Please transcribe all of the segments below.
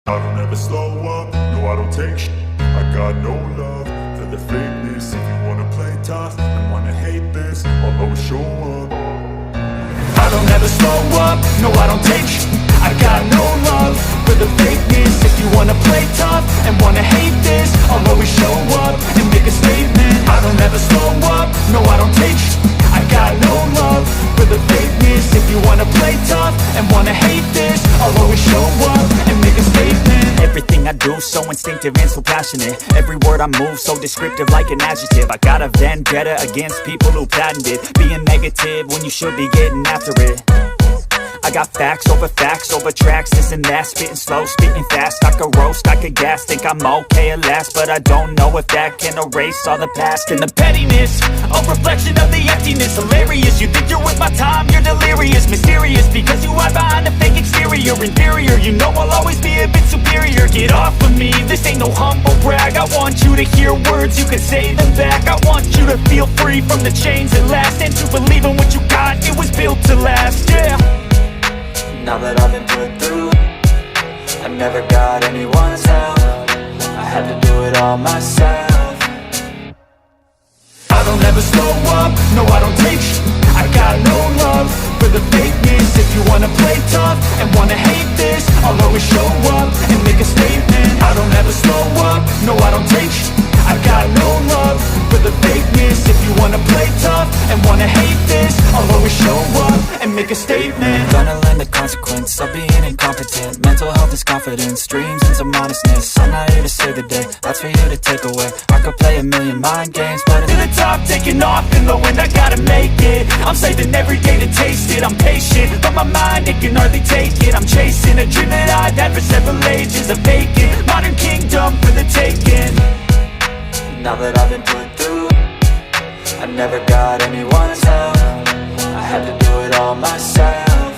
I don't ever slow up, no I don't take sh**. I got no love for the fakeness. If you wanna play tough and wanna hate this, I'll always show up. I don't ever slow up, no I don't take sh**. I got no love for the fakeness. If you wanna play tough and wanna hate this, I'll always show up and make a statement. I don't ever slow up, no I don't take sh**. I got no love for the fakeness. If you wanna play tough and wanna hate this, I'll always show up and make a statement. Everything I do so instinctive and so passionate. Every word I move so descriptive like an adjective. I got a vendetta against people who patented being negative when you should be getting after it. I got facts over tracks, this and that. Spitting slow, spitting fast. I could roast, I could gas. Think I'm okay at last, but I don't know if that can erase all the past. And the pettiness, a reflection of the emptiness. Hilarious, you think you're worth my time, you're delirious. Mysterious, because you hide behind a fake exterior. Inferior, you know I'll always be a bit superior. Get off of me, this ain't no humble brag. I want you to hear words, you can say them back. I want you to feel free from the chains that last, and to believe in what you got, it was built to last, yeah. Now that I've been put through, I never got anyone's help. I had to do it all myself. I don't ever slow up, no I don't take sh**. I got no love for the fakeness. If you wanna play tough and wanna hate this, I'll always show up and make a statement. I don't ever slow up, no I don't take sh**. I got no love for the fakeness. If you wanna play tough and wanna hate this, I'll always show up and make a statement. Gonna learn the consequence of being incompetent. Mental health is confidence, dreams and some honestness. I'm not here to save the day, that's for you to take away. I could play a million mind games, but to the top, taking off in the wind, I gotta make it. I'm saving every day to taste it. I'm patient, but my mind, it can hardly take it. I'm chasing a dream that I've had for several ages. A vacant, modern kingdom for the taking. now that I've been put through, I never got anyone's help. I had to do it all myself.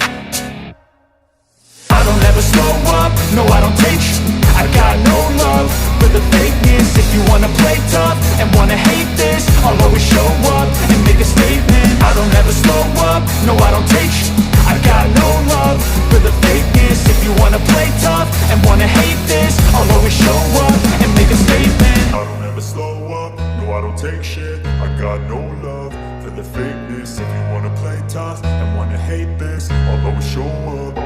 I don't ever slow up, no I don't take sh**. I got no love for the fakeness. If you wanna play tough and wanna hate this, I'll always show up and make a statement. I don't ever slow up, no I don't take sh**. I got no love for the fakeness. If you wanna play tough and wanna hate this, I'll always show up and make a statement. I don't ever slow up, no I don't take shit. I got no love for the fakeness. If you wanna play tough and wanna hate this, I'll always show up.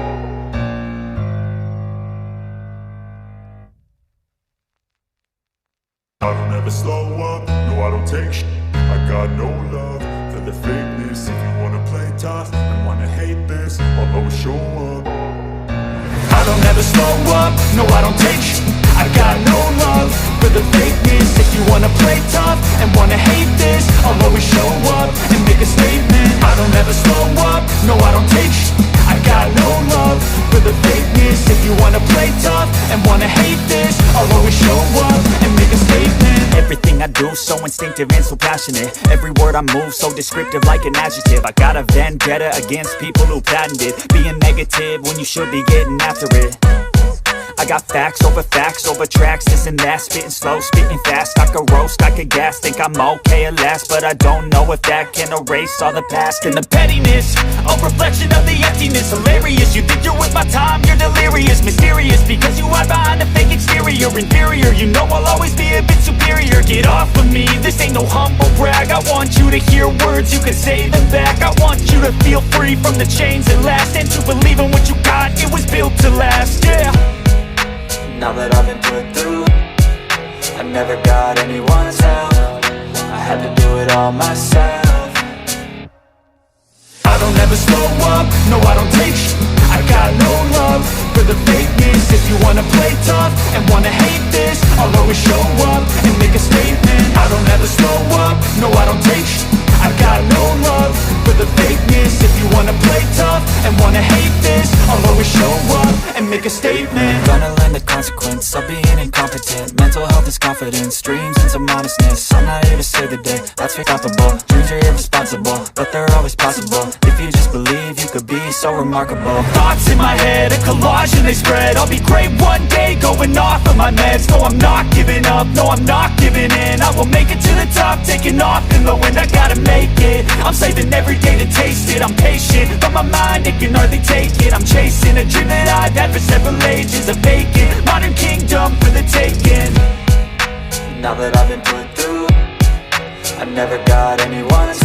I don't ever slow up, no I don't take sh**. I got no love for the fakeness. If you wanna play tough and wanna hate this, I'll always show up. I don't ever slow up, no I don't take sh**. I got no love for the fakeness. If you wanna play tough and wanna hate this, I'll always show up and make a statement. I don't ever slow up, no I don't take sh**. I got no love for the fakeness. If you wanna play tough and wanna hate this, I'll always show up and make a statement. Everything I do so instinctive and so passionate. Every word I move so descriptive like an adjective. I got a vendetta against people who patented being negative when you should be getting after it. I got facts over tracks, this and that. Spitting slow, spitting fast. I could roast, I could gas. Think I'm okay at last, but I don't know if that can erase all the past. And the pettiness, a reflection of the emptiness. Hilarious, you think you're worth my time, you're delirious. Mysterious, because you hide behind a fake exterior. Inferior, you know I'll always be a bit superior. Get off of me, this ain't no humble brag. I want you to hear words, you can say them back. I want you to feel free from the chains that last, and to believe in what you got, it was built to last, yeah. Now that I've been put through, I never got anyone's help. I had to do it all myself. I don't ever slow up, no I don't take sh**. I got no love for the fakeness. If you wanna play tough and wanna hate this, I'll always show up and make a statement. I don't ever slow up, no I don't take sh**. I got no love for the fakeness. If you wanna play tough and wanna hate this, I'll always show up and make a statement. Gonna learn the consequence of being incompetent. Mental health is confidence, dreams and some honestness. I'm not here to save the day, that's forgettable. Dreams are irresponsible, but they're always possible. If you just believe, you could be so remarkable. Thoughts in my head, a collage and they spread. I'll be great one day, going going off of my meds. No, I'm not giving up, no, I'm not giving in. I will make it to the top, taking off in the wind. I gotta make it, I'm saving every day to taste it. I'm patient, but my mind, it can hardly take it. I'm chasing a dream that I've had for several ages. A vacant, modern kingdom for the taking. Now that I've been put through, I never got anyone's